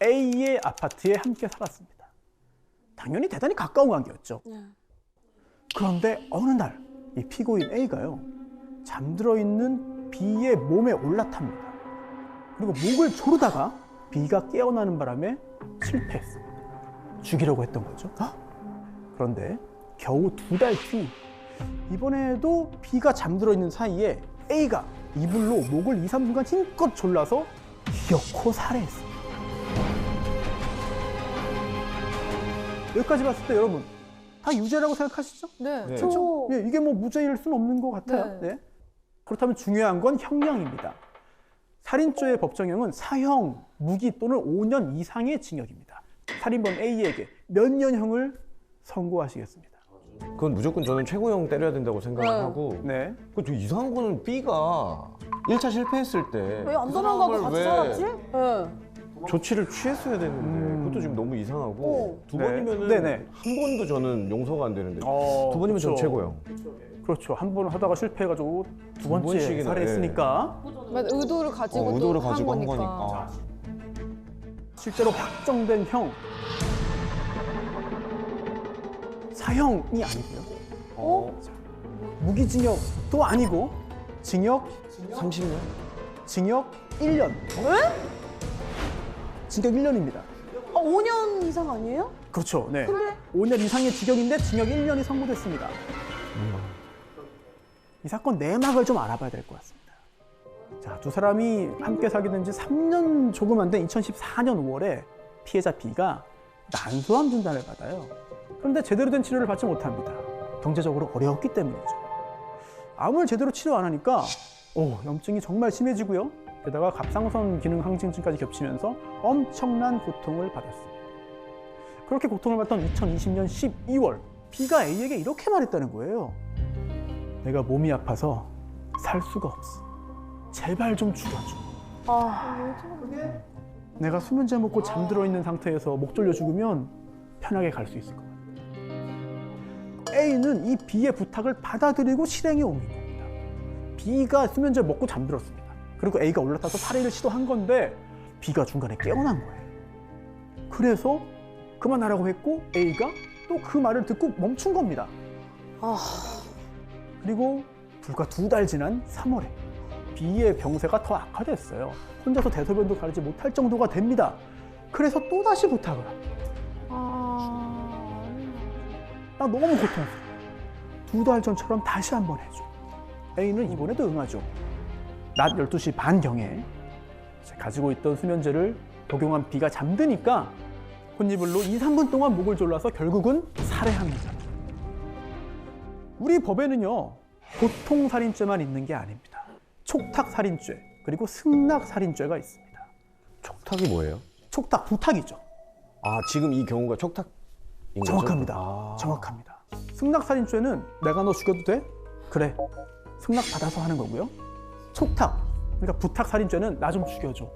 A의 아파트에 함께 살았습니다. 당연히 대단히 가까운 관계였죠. 그런데 어느 날 이 피고인 A가요, 잠들어 있는 B의 몸에 올라탑니다. 그리고 목을 조르다가 B가 깨어나는 바람에 실패했습니다. 죽이려고 했던 거죠. 그런데 겨우 2달 뒤, 이번에도 B가 잠들어 있는 사이에 A가 이불로 목을 2, 3분간 힘껏 졸라서 기어코 살해했습니다. 여기까지 봤을 때 여러분 다 유죄라고 생각하시죠? 네. 네. 그렇죠? 예, 이게 뭐 무죄일 수는 없는 것 같아요. 네. 네. 그렇다면 중요한 건 형량입니다. 살인죄의 법정형은 사형, 무기 또는 5년 이상의 징역입니다. 살인범 A에게 몇 년형을 선고하시겠습니다? 그건 무조건 저는 최고형 때려야 된다고 생각을 네. 하고. 네. 그 이상한 거는 B가 1차 실패했을 때 왜 안 그 도망가고 사람을 같이 왜 살았지? 네. 조치를 취했어야 되는데 그것도 지금 너무 이상하고 두 네. 번이면은 네네. 한 번도 저는 용서가 안 되는데 두 번이면 그렇죠. 전 최고형. 그렇죠. 한 번 하다가 실패해가지고 두 번째 번씩이나, 살해했으니까 맞아, 의도를 가지고 의도를 또 한 가지고 한 거니까. 거니까. 실제로 확정된 형 사형이 아니고요. 무기징역도 아니고 징역 30년? 징역 1년. 왜? 징역 1년입니다. 5년 이상 아니에요? 그렇죠. 네. 근데? 5년 이상의 징역인데 징역 1년이 선고됐습니다. 이 사건 내막을 좀 알아봐야 될 것 같습니다. 자, 두 사람이 함께 사귀는 지 3년 조금 안 된 2014년 5월에 피해자 B가 난소암 진단을 받아요. 그런데 제대로 된 치료를 받지 못합니다. 경제적으로 어려웠기 때문이죠. 암을 제대로 치료 안 하니까 염증이 정말 심해지고요. 게다가 갑상선 기능 항진증까지 겹치면서 엄청난 고통을 받았습니다. 그렇게 고통을 받던 2020년 12월 B가 A에게 이렇게 말했다는 거예요. 내가 몸이 아파서 살 수가 없어. 제발 좀 죽여줘. 내가 수면제 먹고 잠들어 있는 상태에서 목 졸려 죽으면 편하게 갈 수 있을 것 같아. A는 이 B의 부탁을 받아들이고 실행에 옮긴 겁니다. B가 수면제 먹고 잠들었습니다. 그리고 A가 올라타서 살해를 시도한 건데 B가 중간에 깨어난 거예요. 그래서 그만하라고 했고 A가 또 그 말을 듣고 멈춘 겁니다. 그리고 불과 2달 지난 3월에 B의 병세가 더 악화됐어요. 혼자서 대소변도 가리지 못할 정도가 됩니다. 그래서 또다시 부탁을 합니다. 나 너무 고통스러워. 2달 전처럼 다시 한번 해줘. A는 이번에도 응하죠. 낮 12시 반경에 가지고 있던 수면제를 복용한 B가 잠드니까 혼이불로 2, 3분 동안 목을 졸라서 결국은 살해합니다. 우리 법에는요, 보통살인죄만 있는 게 아닙니다. 촉탁살인죄, 그리고 승낙살인죄가 있습니다. 촉탁이 뭐예요? 촉탁, 부탁이죠. 아, 지금 이 경우가 촉탁인 거죠? 정확합니다. 정확합니다. 승낙살인죄는 내가 너 죽여도 돼? 그래. 승낙받아서 하는 거고요. 촉탁, 그러니까 부탁살인죄는 나 좀 죽여줘.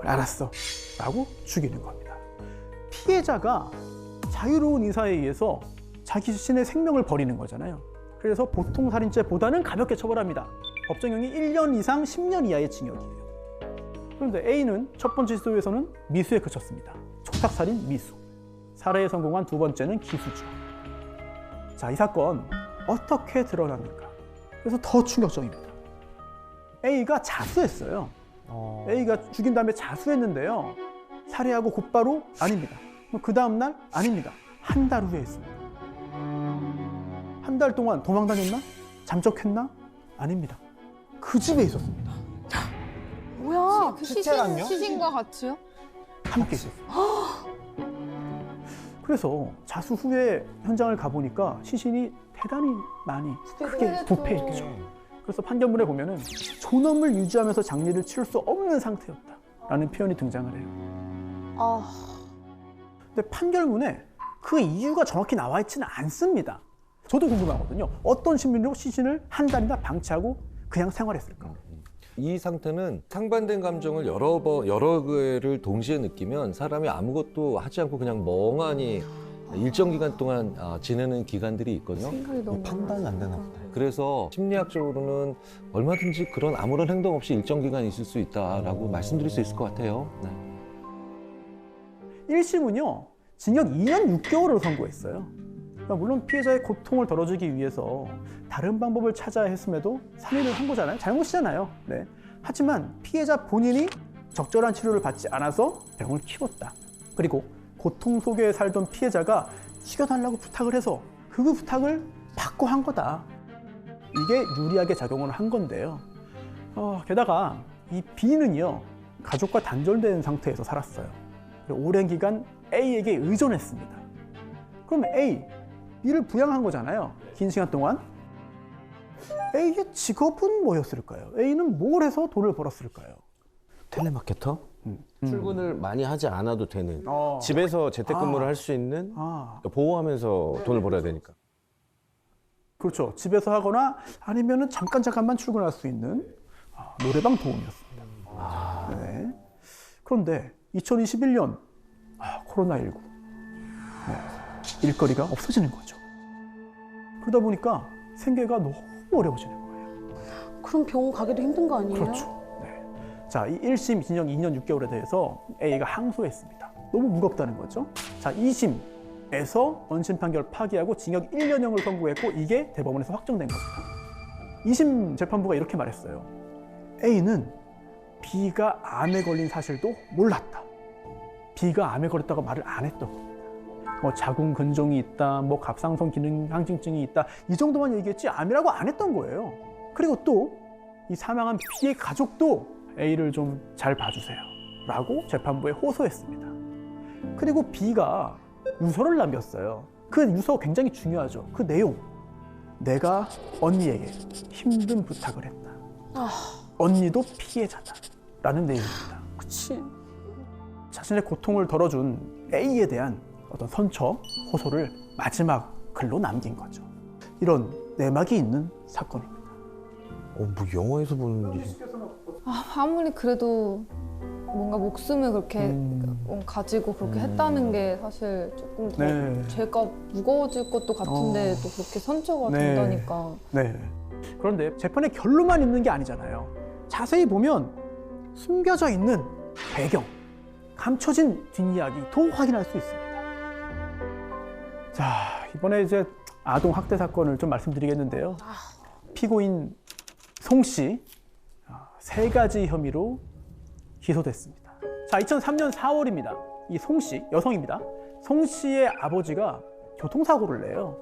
그래, 알았어. 라고 죽이는 겁니다. 피해자가 자유로운 의사에 의해서 자기 자신의 생명을 버리는 거잖아요. 그래서 보통살인죄보다는 가볍게 처벌합니다. 법정형이 1년 이상 10년 이하의 징역이에요. 그런데 A는 첫 번째 시도에서는 미수에 그쳤습니다. 촉탁살인 미수. 살해에 성공한 두 번째는 기수죠. 자, 이 사건 어떻게 드러납니까? 그래서 더 충격적입니다. A가 자수했어요. A가 죽인 다음에 자수했는데요. 살해하고 곧바로 아닙니다. 그 다음 날 아닙니다. 한 달 후에 했습니다. 한 달 동안 도망 다녔나? 잠적했나? 아닙니다. 그 집에 있었습니다. 뭐야? 시신과 같이요? 함께 있었어요. 그래서 자수 후에 현장을 가보니까 시신이 대단히 많이 크게 부패했죠. 그래서 판결문에 보면은 존엄을 유지하면서 장례를 치를 수 없는 상태였다라는 표현이 등장을 해요. 근데 판결문에 그 이유가 정확히 나와 있지는 않습니다. 저도 궁금하거든요. 어떤 심리로 시신을 한 달이나 방치하고 그냥 생활했을까? 이 상태는 상반된 감정을 여러 개를 동시에 느끼면 사람이 아무것도 하지 않고 그냥 멍하니 일정 기간 동안 지내는 기간들이 있거든요. 생각이 너무 판단이 안 되나 보다. 그래서 심리학적으로는 얼마든지 그런 아무런 행동 없이 일정 기간 있을 수 있다라고 말씀드릴 수 있을 것 같아요. 네. 1심은요, 징역 2년 6개월을 선고했어요. 그러니까 물론 피해자의 고통을 덜어주기 위해서 다른 방법을 찾아야 했음에도 살인을 한 거잖아요. 잘못이잖아요. 네. 하지만 피해자 본인이 적절한 치료를 받지 않아서 병을 키웠다. 그리고 고통 속에 살던 피해자가 죽여달라고 부탁을 해서 그 부탁을 받고 한 거다. 이게 유리하게 작용을 한 건데요. 게다가 이 B는요, 가족과 단절된 상태에서 살았어요. 오랜 기간 A에게 의존했습니다. 그럼 A, B를 부양한 거잖아요. 긴 시간 동안. A의 직업은 뭐였을까요? A는 뭘 해서 돈을 벌었을까요? 텔레마케터? 출근을 많이 하지 않아도 되는 어. 집에서 재택근무를 할 수 있는 보호하면서 돈을 벌어야 되니까. 그렇죠. 집에서 하거나 아니면은 잠깐만 출근할 수 있는 노래방 도우미였습니다. 네. 그런데 2021년 코로나19 일거리가 없어지는 거죠. 그러다 보니까 생계가 너무 어려워지는 거예요. 그럼 병원 가기도 힘든 거 아니에요? 그렇죠. 네. 자, 이 1심 징역 2년 6개월에 대해서 A가 항소했습니다. 너무 무겁다는 거죠. 자, 2심에서 원심 판결 파기하고 징역 1년형을 선고했고 이게 대법원에서 확정된 겁니다. 2심 재판부가 이렇게 말했어요. A는 B가 암에 걸린 사실도 몰랐다. B가 암에 걸렸다고 말을 안 했던 겁니다. 뭐 자궁 근종이 있다, 뭐 갑상선 기능 항진증이 있다, 이 정도만 얘기했지 암이라고 안 했던 거예요. 그리고 또 이 사망한 B의 가족도 A를 좀 잘 봐주세요 라고 재판부에 호소했습니다. 그리고 B가 유서를 남겼어요. 그 유서 굉장히 중요하죠. 그 내용, 내가 언니에게 힘든 부탁을 했다. 언니도 피해자다 라는 내용입니다. 그치. 자신의 고통을 덜어준 A에 대한 어떤 선처, 호소를 마지막 글로 남긴 거죠. 이런 내막이 있는 사건입니다. 뭐 영화에서 보는 일이. 아무리 그래도 뭔가 목숨을 그렇게 가지고 그렇게 했다는 게 사실 조금 더 네. 죄가 무거워질 것도 같은데 또 그렇게 선처가 된다니까. 네. 그런데 재판의 결론만 있는 게 아니잖아요. 자세히 보면 숨겨져 있는 배경, 감춰진 뒷이야기도 확인할 수 있습니다. 자, 이번에 이제 아동 학대 사건을 좀 말씀드리겠는데요. 피고인 송 씨, 3가지 혐의로 기소됐습니다. 자, 2003년 4월입니다. 이 송 씨, 여성입니다. 송 씨의 아버지가 교통사고를 내요.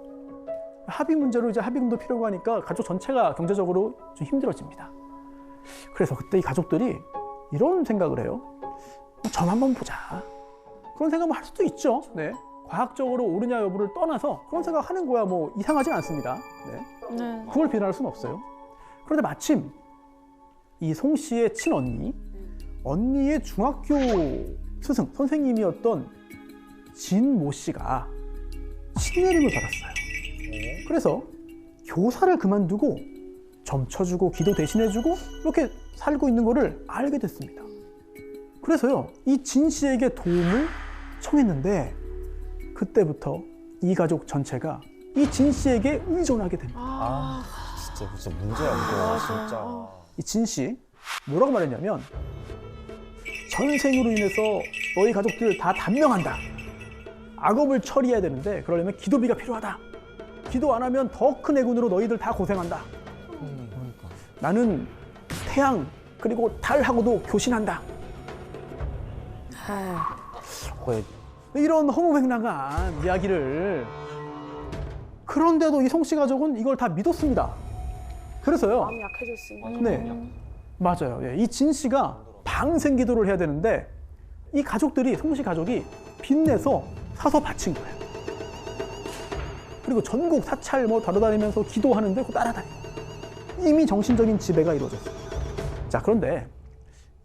합의 문제로 이제 합의금도 필요하고 하니까 가족 전체가 경제적으로 좀 힘들어집니다. 그래서 그때 이 가족들이 이런 생각을 해요. 점 한번 보자. 그런 생각을 할 수도 있죠. 네. 과학적으로 옳으냐 여부를 떠나서 그런 생각하는 거야 뭐 이상하진 않습니다. 네. 네. 그걸 비난할 수는 없어요. 그런데 마침 이 송 씨의 친언니, 언니의 중학교 스승, 선생님이었던 진모 씨가 신내림을 받았어요. 그래서 교사를 그만두고 점 쳐주고 기도 대신해주고 이렇게 살고 있는 거를 알게 됐습니다. 그래서요, 이 진 씨에게 도움을 청했는데 그때부터 이 가족 전체가 이 진 씨에게 의존하게 됩니다. 진짜 문제야 이거 진짜. 이 진 씨 뭐라고 말했냐면 전생으로 인해서 너희 가족들 다 단명한다. 악업을 처리해야 되는데 그러려면 기도비가 필요하다. 기도 안 하면 더 큰 애군으로 너희들 다 고생한다. 나는 태양 그리고 달하고도 교신한다. 이런 허무맹랑한 이야기를 그런데도 이 송 씨 가족은 이걸 다 믿었습니다. 그래서요. 마음이 약해졌으니까. 네, 맞아요. 이 진 씨가 방생 기도를 해야 되는데 이 가족들이 송 씨 가족이 빚내서 사서 바친 거예요. 그리고 전국 사찰 뭐 돌아다니면서 기도하는데 그 따라다니고 이미 정신적인 지배가 이루어졌어요. 자, 그런데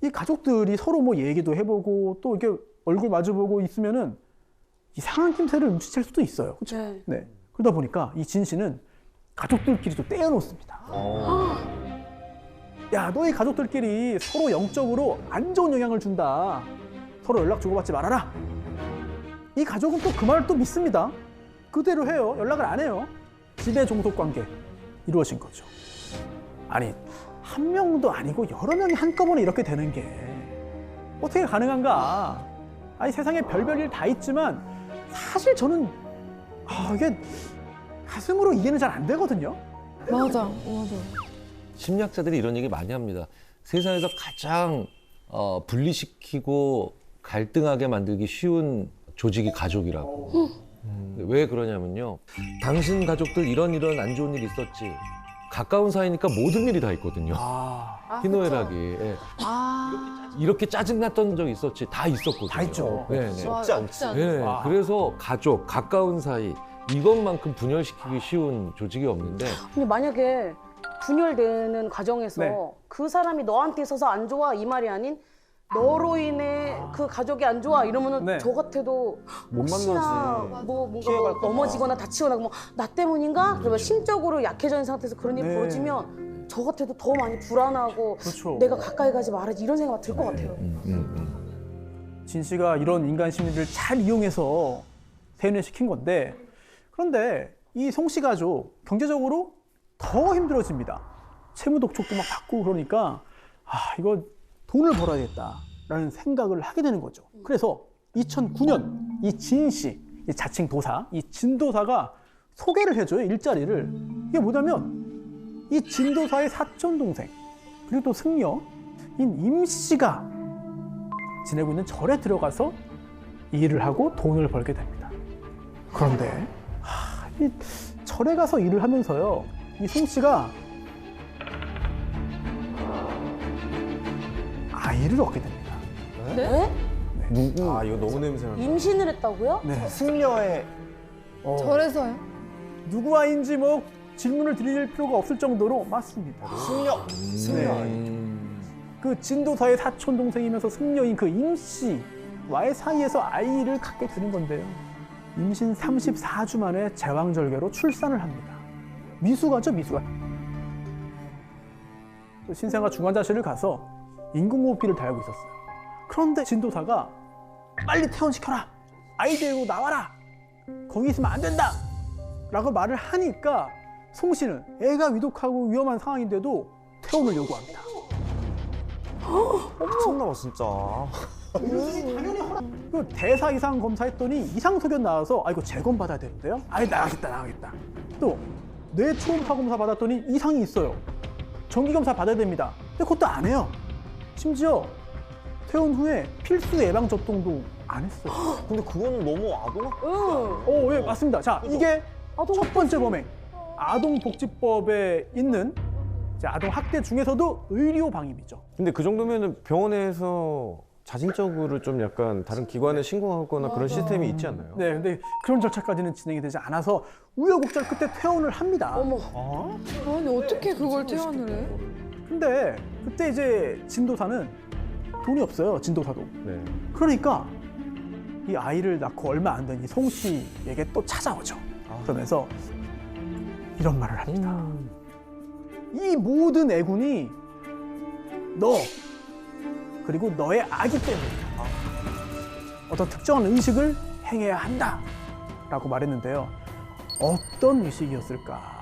이 가족들이 서로 뭐 얘기도 해보고 또 이렇게 얼굴 마주보고 있으면은 이상한 낌새를 눈치챌 수도 있어요. 그렇죠? 네. 네. 그러다 보니까 이 진 씨는 가족들끼리 또 떼어놓습니다. 야, 너희 가족들끼리 서로 영적으로 안 좋은 영향을 준다. 서로 연락 주고받지 말아라. 이 가족은 또 그 말을 또 믿습니다. 그대로 해요. 연락을 안 해요. 지배 종속 관계 이루어진 거죠. 아니, 한 명도 아니고 여러 명이 한꺼번에 이렇게 되는 게 어떻게 가능한가? 아니 세상에 별별 일 다 있지만 사실 저는 이게 가슴으로 이해는 잘 안 되거든요. 맞아. 심리학자들이 이런 얘기 많이 합니다. 세상에서 가장 분리시키고 갈등하게 만들기 쉬운 조직이 가족이라고. 왜 그러냐면요. 당신 가족들 이런 안 좋은 일 있었지. 가까운 사이니까 모든 일이 다 있거든요. 희노애락이. 예. 이렇게 짜증났던 적 있었지. 다 있었거든요. 다 있죠. 네, 네. 없지 않지. 네, 그래서 가족, 가까운 사이 이것만큼 분열시키기 쉬운 조직이 없는데 근데 만약에 분열되는 과정에서 네. 그 사람이 너한테 있어서 안 좋아 이 말이 아닌 너로 인해 그 가족이 안 좋아 이러면은 네. 저 같아도 못 혹시나 만나지. 뭐 뭔가 피해갈까 뭐 봐. 넘어지거나 다치거나 뭐 나 때문인가? 그러면 심적으로 약해져 있는 상태에서 그런 일이 네. 벌어지면 저 같아도 더 많이 불안하고 그렇죠. 내가 가까이 가지 말아야지 이런 생각 들 것 같아요. 진 씨가 이런 인간 심리를 잘 이용해서 세뇌시킨 건데 그런데 이 송 씨 가족 경제적으로 더 힘들어집니다. 채무 독촉도 막 받고 그러니까 이거 돈을 벌어야겠다라는 생각을 하게 되는 거죠. 그래서 2009년 이 진 씨, 이 자칭 도사, 이 진도사가 소개를 해줘요, 일자리를. 이게 뭐냐면 이 진도사의 사촌 동생 그리고 또 승려인 임 씨가 지내고 있는 절에 들어가서 일을 하고 돈을 벌게 됩니다. 그런데 이 절에 가서 일을 하면서요, 이 송 씨가 아이를 얻게 됩니다. 네? 누구? 이거 너무 냄새나. 임신을 했다고요? 네. 승려의 절에서요? 누구 아이인지 뭐 질문을 드릴 필요가 없을 정도로 맞습니다. 승려. 그 진도사의 사촌 동생이면서 승려인 그 임 씨와의 사이에서 아이를 갖게 되는 건데요. 임신 34주 만에 제왕절개로 출산을 합니다. 미숙아죠, 미숙아. 신생아 중환자실을 가서 인공호흡기를 달고 있었어요. 그런데 진도사가 빨리 퇴원시켜라, 아이 데리고 나와라, 거기 있으면 안 된다 라고 말을 하니까 송 씨는 애가 위독하고 위험한 상황인데도 퇴원을 요구합니다. 미쳤나 봐 진짜. 그 대사 이상 검사했더니 이상 소견 나와서 이거 재검 받아야 되는데요. 나가겠다. 또 뇌 초음파 검사 받았더니 이상이 있어요. 정기 검사 받아야 됩니다. 근데 그것도 안 해요. 심지어 퇴원 후에 필수 예방 접종도 안 했어요. 근데 그거는 너무 아동학. 예, 맞습니다. 자, 이게 아동 첫 번째 범행. 아동복지법에 있는 이제 아동학대 중에서도 의료 방임이죠. 근데 그 정도면은 병원에서 자진적으로 좀 약간 다른 기관에 신고하거나 그런 시스템이 있지 않나요? 네, 근데 그런 절차까지는 진행이 되지 않아서 우여곡절 끝에 퇴원을 합니다. 어머. 아니 어떻게 그걸 퇴원을 해? 근데 그때 이제 진도사는 돈이 없어요. 진도사도. 네. 그러니까 이 아이를 낳고 얼마 안 된 이 송 씨에게 또 찾아오죠. 그러면서 이런 말을 합니다. 이 모든 애군이 너 그리고 너의 아기 때문이다. 어떤 특정한 의식을 행해야 한다 라고 말했는데요. 어떤 의식이었을까?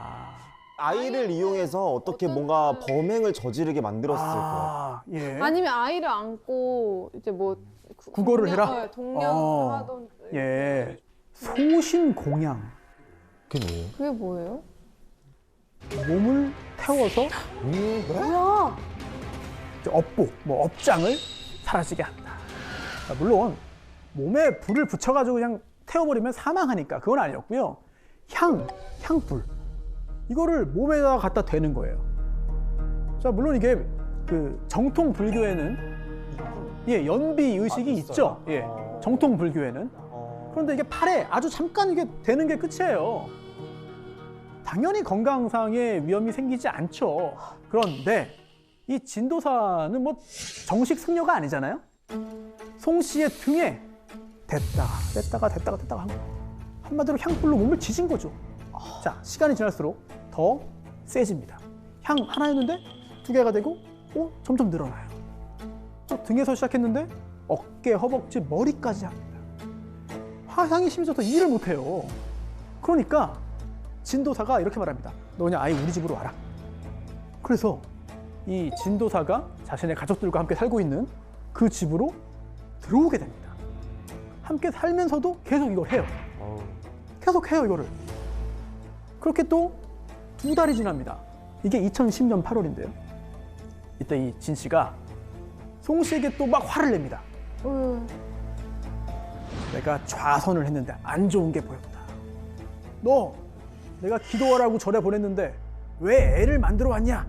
아이를 이용해서 어떻게 뭔가 범행을 저지르게 만들었을 거야. 예. 아니면 아이를 안고 이제 뭐 국어를 해라? 동양 하던 예. 소신공양. 그게 뭐예요? 그게 뭐예요? 몸을 태워서 뭐야? 업보, 뭐 업장을 사라지게 한다. 물론 몸에 불을 붙여가지고 그냥 태워버리면 사망하니까 그건 아니었고요. 향불 이거를 몸에다가 갖다 대는 거예요. 자, 물론 이게 그 정통 불교에는 연비 의식이 있죠. 예, 정통 불교에는. 그런데 이게 팔에 아주 잠깐 이게 되는 게 끝이에요. 당연히 건강상의 위험이 생기지 않죠. 그런데 이 진도사는 뭐 정식 승려가 아니잖아요. 송 씨의 등에 됐다가 하고 한마디로 향불로 몸을 지진 거죠. 자, 시간이 지날수록 더 세집니다. 향 하나였는데 2개가 되고 점점 늘어나요. 또 등에서 시작했는데 어깨, 허벅지, 머리까지 합니다. 화향이 심해져서 일을 못해요. 그러니까 진도사가 이렇게 말합니다. 너 그냥 아예 우리 집으로 와라. 그래서 이 진도사가 자신의 가족들과 함께 살고 있는 그 집으로 들어오게 됩니다. 함께 살면서도 계속 이걸 해요. 어. 계속 해요, 이거를. 그렇게 또 2달이 지납니다. 이게 2010년 8월인데요. 이때 이 진 씨가 송 씨에게 또 막 화를 냅니다. 내가 좌선을 했는데 안 좋은 게 보였다. 너 내가 기도하라고 절에 보냈는데 왜 애를 만들어 왔냐?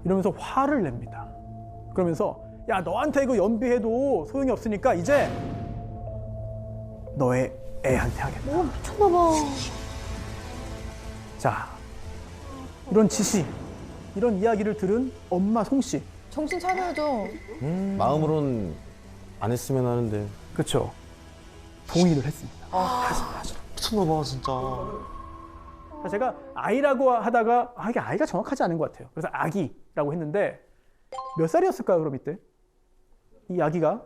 이러면서 화를 냅니다. 그러면서 야, 너한테 이거 연비해도 소용이 없으니까 이제 너의 애한테 하겠다. 미쳤나봐. 자, 이런 지시, 이런 이야기를 들은 엄마 송 씨. 정신 차려야죠. 마음으로는 안 했으면 하는데. 그렇죠. 동의를 했습니다. 미쳤나봐 진짜. 자, 제가 아이라고 하다가 이게 아이가 정확하지 않은 것 같아요. 그래서 아기라고 했는데 몇 살이었을까요, 그럼 이때? 이 아기가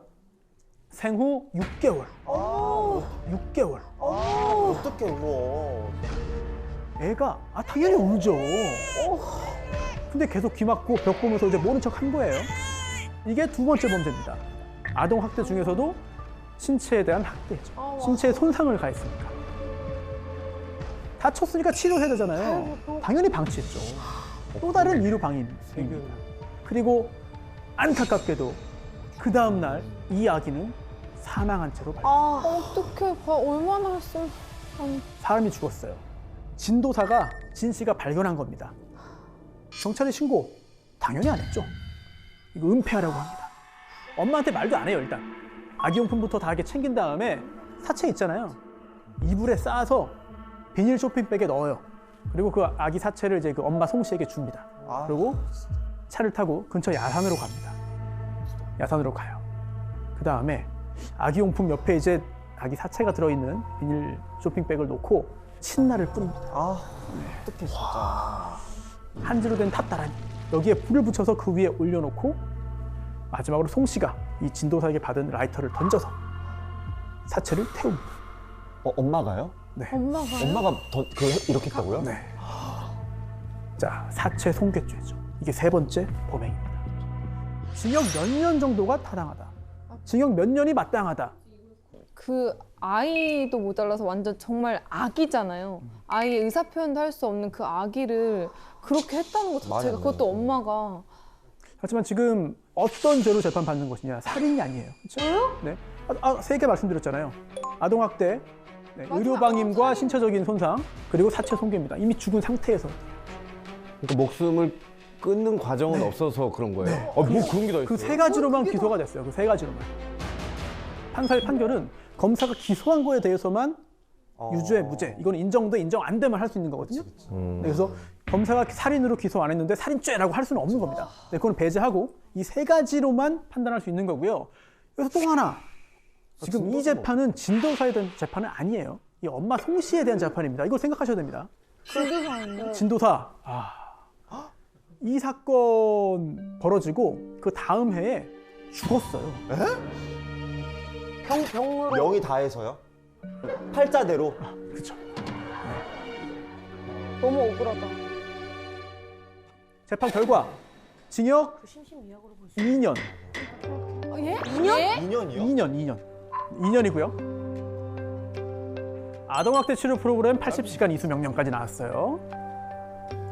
생후 6개월. 6개월. 어떻게 울어? 애가 당연히 울죠. 근데 계속 귀 막고 벽 보면서 이제 모른 척 한 거예요. 이게 두 번째 범죄입니다. 아동 학대 중에서도 신체에 대한 학대죠. 신체에 손상을 가했으니까. 다쳤으니까 치료해야 되잖아요. 당연히 방치했죠. 또 다른 위로 방임입니다. 그리고 안타깝게도 그 다음 날 이 아기는 사망한 채로 발견. 어떡해. 얼마나 했어. 사람이 죽었어요. 진도사가 진 씨가 발견한 겁니다. 경찰에 신고 당연히 안 했죠. 이거 은폐하라고 합니다. 엄마한테 말도 안 해요, 일단. 아기용품부터 다 이렇게 챙긴 다음에 사체 있잖아요. 이불에 싸서 비닐 쇼핑백에 넣어요. 그리고 그 아기 사체를 이제 그 엄마 송 씨에게 줍니다. 그리고 차를 타고 근처 야산으로 갑니다. 야산으로 가요. 그 다음에 아기용품 옆에 이제 아기 사체가 들어있는 비닐 쇼핑백을 놓고 신나를 뿌립니다. 어떡해 진짜. 한지로 된 탑다라니. 여기에 불을 붙여서 그 위에 올려놓고 마지막으로 송 씨가 이 진도사에게 받은 라이터를 던져서 사체를 태웁니다. 엄마가요? 네. 엄마가 이렇게 했다고요? 네. 자, 사체 손괴죄죠. 이게 세 번째 범행입니다. 징역 몇 년 정도가 타당하다. 징역 몇 년이 마땅하다. 그 아이도 모자라서 완전 정말 아기잖아요. 아이의 의사 표현도 할 수 없는 그 아기를 그렇게 했다는 것 자체가 그것도 엄마가 하지만 지금 어떤 죄로 재판받는 것이냐? 살인이 아니에요. 그렇죠? 네. 세 개 말씀드렸잖아요. 아동학대, 네, 의료방임과 신체적인 손상, 그리고 사체 손괴입니다. 이미 죽은 상태에서. 그러니까 목숨을 끊는 과정은 없어서 그런 거예요. 뭐 그런 게 더 있어요? 그 세 가지로만 기소가 됐어요. 그 세 가지로만. 판사의 판결은 검사가 기소한 거에 대해서만 유죄, 무죄. 이건 인정돼, 인정 안 되면 할 수 있는 거거든요. 네, 그래서 검사가 살인으로 기소 안 했는데 살인죄라고 할 수는 없는 겁니다. 네, 그건 배제하고 이 세 가지로만 판단할 수 있는 거고요. 여기서 또 하나. 지금 이 재판은 진도사에 대한 재판은 아니에요. 이 엄마 송 씨에 대한 재판입니다. 이걸 생각하셔야 됩니다. 진도사인데. 진도사. 이 사건 벌어지고 그 다음 해에 죽었어요. 병으로. 명이 다해서요? 팔자대로? 그렇죠. 너무 억울하다. 재판 결과 징역 2년. 예? 2년이요? 2년이고요. 아동학대 치료 프로그램 80시간 이수 명령까지 나왔어요.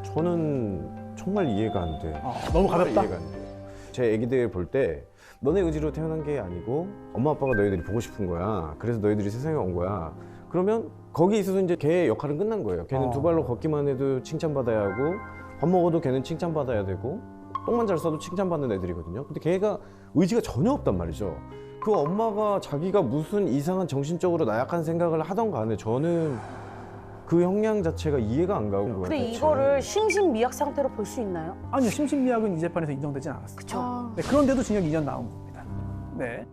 저는 정말 이해가 안 돼. 너무 정말 가볍다? 이해가 안 돼. 제 애기들 볼 때 너네 의지로 태어난 게 아니고 엄마 아빠가 너희들이 보고 싶은 거야. 그래서 너희들이 세상에 온 거야. 그러면 거기 있어서 이제 걔의 역할은 끝난 거예요. 걔는 두 발로 걷기만 해도 칭찬받아야 하고 밥 먹어도 걔는 칭찬받아야 되고 똥만 잘 싸도 칭찬받는 애들이거든요. 근데 걔가 의지가 전혀 없단 말이죠. 그 엄마가 자기가 무슨 이상한 정신적으로 나약한 생각을 하던 간에 저는 그 형량 자체가 이해가 안 가는 거예요. 근데 대체. 이거를 심신미약 상태로 볼 수 있나요? 아니요, 심신미약은 이 재판에서 인정되지 않았어요. 그쵸. 네, 그런데도 징역 2년 나온 겁니다. 네.